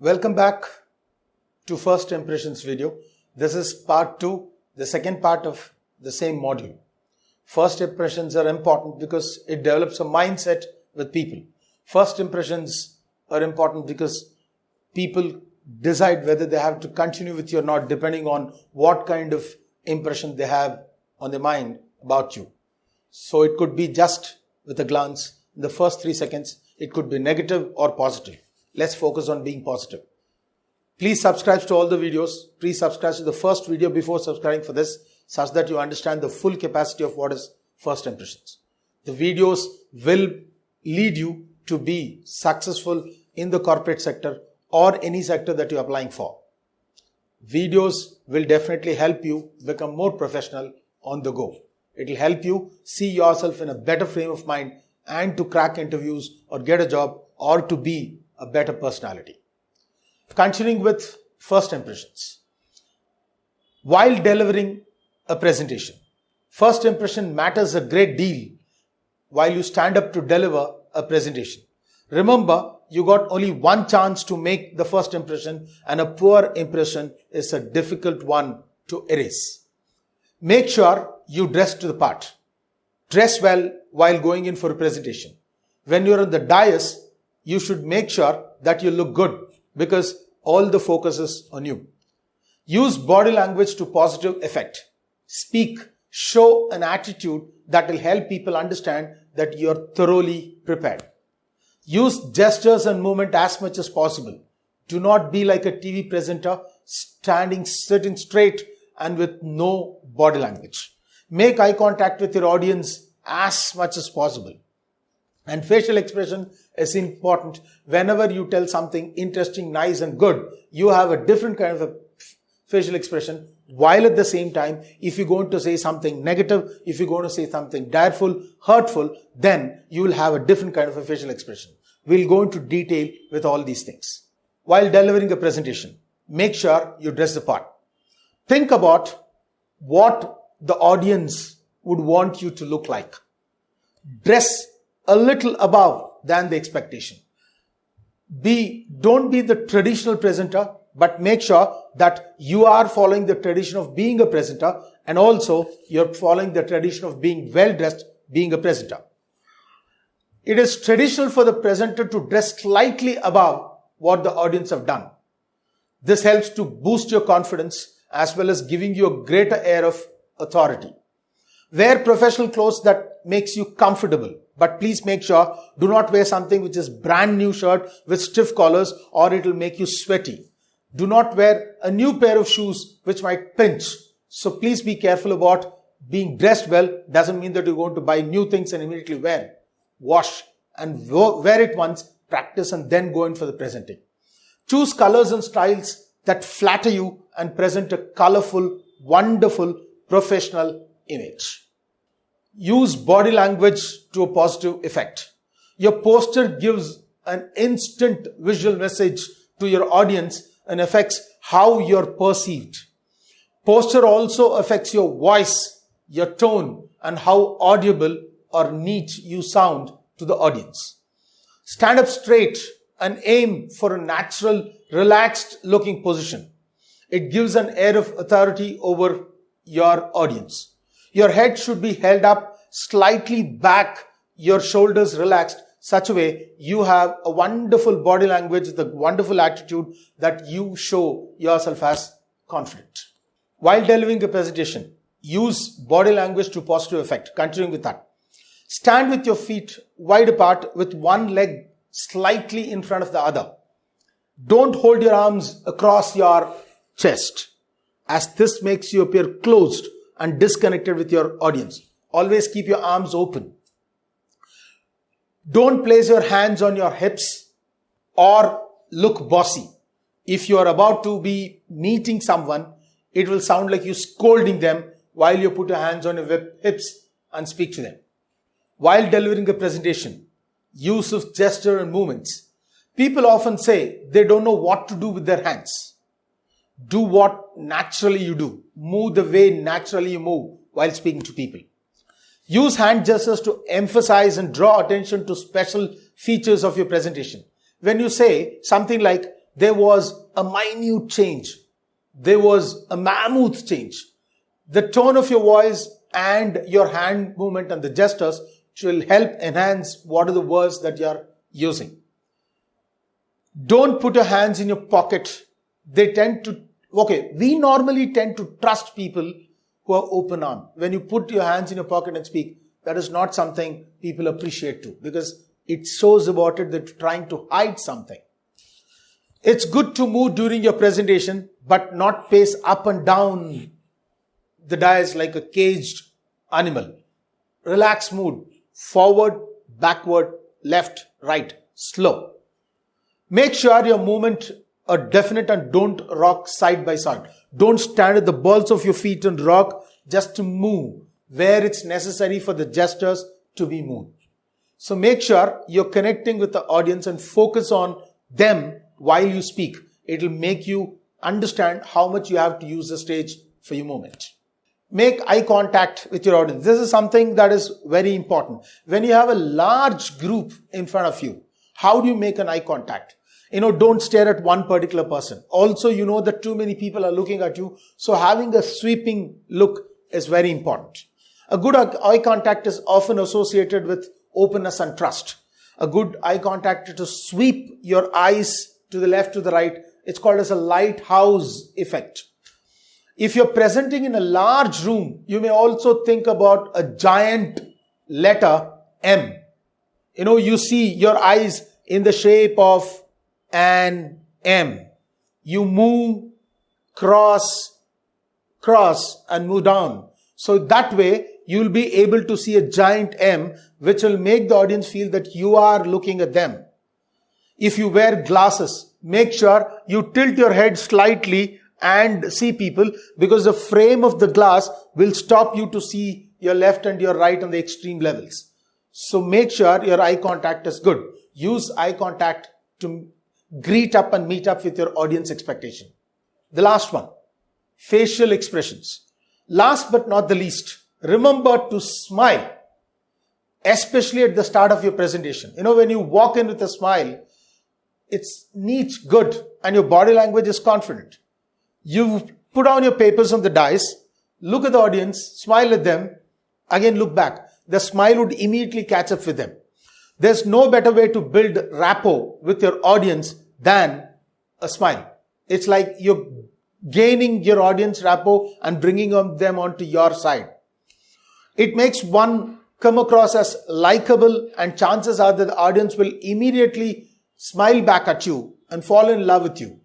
Welcome back to First Impressions video. This is part 2, the second part of the same module. First impressions are important because it develops a mindset with people. First impressions are important because people decide whether they have to continue with you or not depending on what kind of impression they have on their mind about you. So it could be just with a glance, in the first 3 seconds, it could be negative or positive. Let's focus on being positive. Please subscribe to all the videos. Please subscribe to the first video before subscribing for this, such that you understand the full capacity of what is first impressions. The videos will lead you to be successful in the corporate sector or any sector that you're applying for. Videos will definitely help you become more professional on the go. It will help you see yourself in a better frame of mind and to crack interviews or get a job or to be a better personality. Continuing with first impressions. While delivering a presentation, first impression matters a great deal while you stand up to deliver a presentation. Remember, you got only one chance to make the first impression, and a poor impression is a difficult one to erase. Make sure you dress to the part. Dress well while going in for a presentation. When you're on the dais, you should make sure that you look good because all the focus is on you. Use body language to positive effect. Speak, show an attitude that will help people understand that you're thoroughly prepared. Use gestures and movement as much as possible. Do not be like a TV presenter sitting straight and with no body language. Make eye contact with your audience as much as possible. And facial expression is important. Whenever you tell something interesting, nice and good, you have a different kind of a facial expression. While at the same time, if you're going to say something negative, if you're going to say something direful, hurtful, then you will have a different kind of a facial expression. We'll go into detail with all these things. While delivering a presentation, make sure you dress the part. Think about what the audience would want you to look like. Dress a little above than the expectation. Don't be the traditional presenter, but make sure that you are following the tradition of being a presenter, and also you're following the tradition of being well dressed, being a presenter. It is traditional for the presenter to dress slightly above what the audience have done. This helps to boost your confidence as well as giving you a greater air of authority. Wear professional clothes that makes you comfortable, but please make sure do not wear something which is brand new shirt with stiff collars or it will make you sweaty. Do not wear a new pair of shoes which might pinch. So please be careful about being dressed well. Doesn't mean that you're going to buy new things and immediately wear. Wash and wear it once, practice and then go in for the presenting. Choose colors and styles that flatter you and present a colorful, wonderful, professional image. Use body language to a positive effect. Your posture gives an instant visual message to your audience and affects how you're perceived. Posture also affects your voice, your tone, and how audible or neat you sound to the audience. Stand up straight and aim for a natural, relaxed looking position. It gives an air of authority over your audience. Your head should be held up slightly back, your shoulders relaxed, such a way you have a wonderful body language, the wonderful attitude that you show yourself as confident. While delivering a presentation, use body language to positive effect. Continuing with that. Stand with your feet wide apart with one leg slightly in front of the other. Don't hold your arms across your chest, as this makes you appear closed and disconnected with your audience. Always keep your arms open. Don't place your hands on your hips or look bossy. If you are about to be meeting someone, it will sound like you scolding them while you put your hands on your hips and speak to them. While delivering a presentation, use of gesture and movements. People often say they don't know what to do with their hands. Do what naturally you do. Move the way naturally you move while speaking to people. Use hand gestures to emphasize and draw attention to special features of your presentation. When you say something like, there was a minute change. There was a mammoth change. The tone of your voice and your hand movement and the gestures will help enhance what are the words that you are using. Don't put your hands in your pocket. We normally tend to trust people who are open arm. When you put your hands in your pocket and speak, that is not something people appreciate too, because it shows about it that you're trying to hide something. It's good to move during your presentation, but not pace up and down the dais like a caged animal. Relaxed mood. Forward, backward, left, right, slow. Make sure your movement are definite and don't rock side by side. Don't stand at the balls of your feet and rock, just to move where it's necessary for the gestures to be moved. So make sure you're connecting with the audience and focus on them while you speak. It'll make you understand how much you have to use the stage for your moment. Make eye contact with your audience. This is something that is very important. When you have a large group in front of you, how do you make an eye contact? Don't stare at one particular person. Also, you know that too many people are looking at you. So having a sweeping look is very important. A good eye contact is often associated with openness and trust. A good eye contact is to sweep your eyes to the left, to the right. It's called as a lighthouse effect. If you're presenting in a large room, you may also think about a giant letter M. You see your eyes in the shape of an M. You move, cross, and move down. So that way, you'll be able to see a giant M, which will make the audience feel that you are looking at them. If you wear glasses, make sure you tilt your head slightly and see people, because the frame of the glass will stop you to see your left and your right on the extreme levels. So make sure your eye contact is good. Use eye contact to greet up and meet up with your audience expectation. The last one, facial expressions. Last but not the least, remember to smile, especially at the start of your presentation. When you walk in with a smile, it's neat, good, and your body language is confident. You put down your papers on the dais, look at the audience, smile at them, again look back. The smile would immediately catch up with them. There's no better way to build rapport with your audience than a smile. It's like you're gaining your audience rapport and bringing them onto your side. It makes one come across as likable, and chances are that the audience will immediately smile back at you and fall in love with you.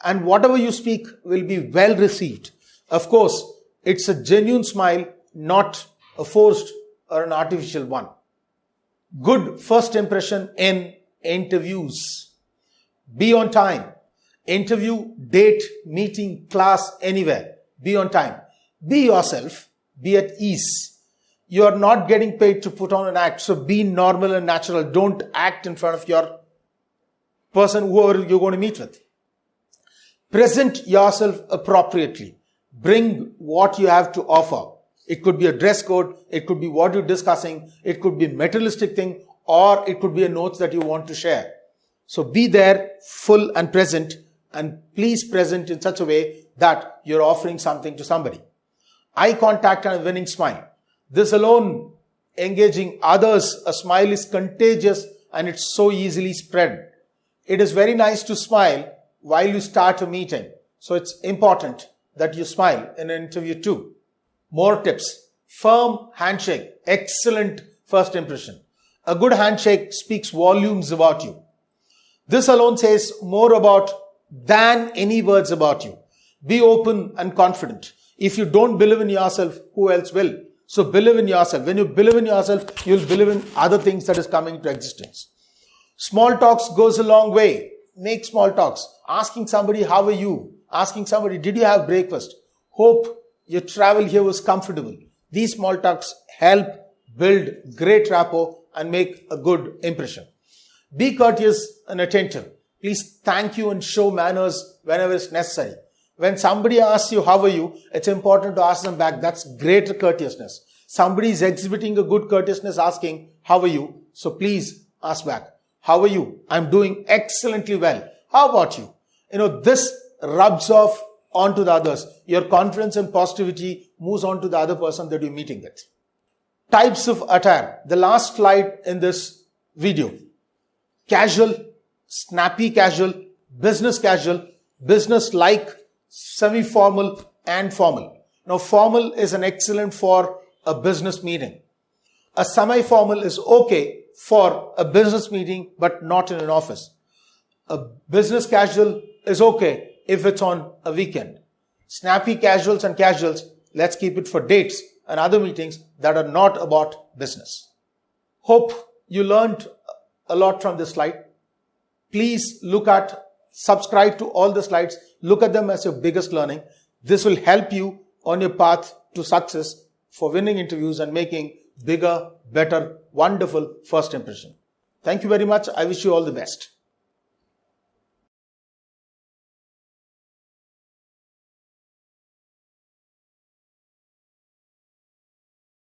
And whatever you speak will be well received. Of course, it's a genuine smile, not a forced or an artificial one. Good first impression in interviews. Be on time. Interview, date, meeting, class, anywhere. Be on time. Be yourself. Be at ease. You are not getting paid to put on an act. So be normal and natural. Don't act in front of your person, whoever you're going to meet with. Present yourself appropriately. Bring what you have to offer. It could be a dress code. It could be what you're discussing. It could be a materialistic thing, or it could be a note that you want to share. So be there, full and present, and please present in such a way that you're offering something to somebody. Eye contact and a winning smile. This alone, engaging others, a smile is contagious and it's so easily spread. It is very nice to smile while you start a meeting. So it's important that you smile in an interview too. More tips. Firm handshake. Excellent first impression. A good handshake speaks volumes about you. This alone says more about than any words about you. Be open and confident. If you don't believe in yourself, who else will? So believe in yourself. When you believe in yourself, you'll believe in other things that is coming into existence. Small talks goes a long way. Make small talks. Asking somebody, how are you? Asking somebody, did you have breakfast? Hope your travel here was comfortable. These small talks help build great rapport and make a good impression. Be courteous and attentive. Please thank you and show manners whenever it's necessary. When somebody asks you, how are you? It's important to ask them back. That's greater courteousness. Somebody is exhibiting a good courteousness asking, how are you? So please ask back. How are you? I'm doing excellently well. How about you? This rubs off onto the others. Your confidence and positivity moves on to the other person that you're meeting with. Types of attire. The last slide in this video. Casual, snappy casual, business-like, semi-formal and formal. Now, formal is an excellent for a business meeting. A semi-formal is okay for a business meeting, but not in an office. A business casual is okay if it's on a weekend. Snappy casuals and casuals, let's keep it for dates and other meetings that are not about business. Hope you learned a lot from this slide. Please subscribe to all the slides. Look at them as your biggest learning. This will help you on your path to success for winning interviews and making bigger, better, wonderful first impression. Thank you very much. I wish you all the best.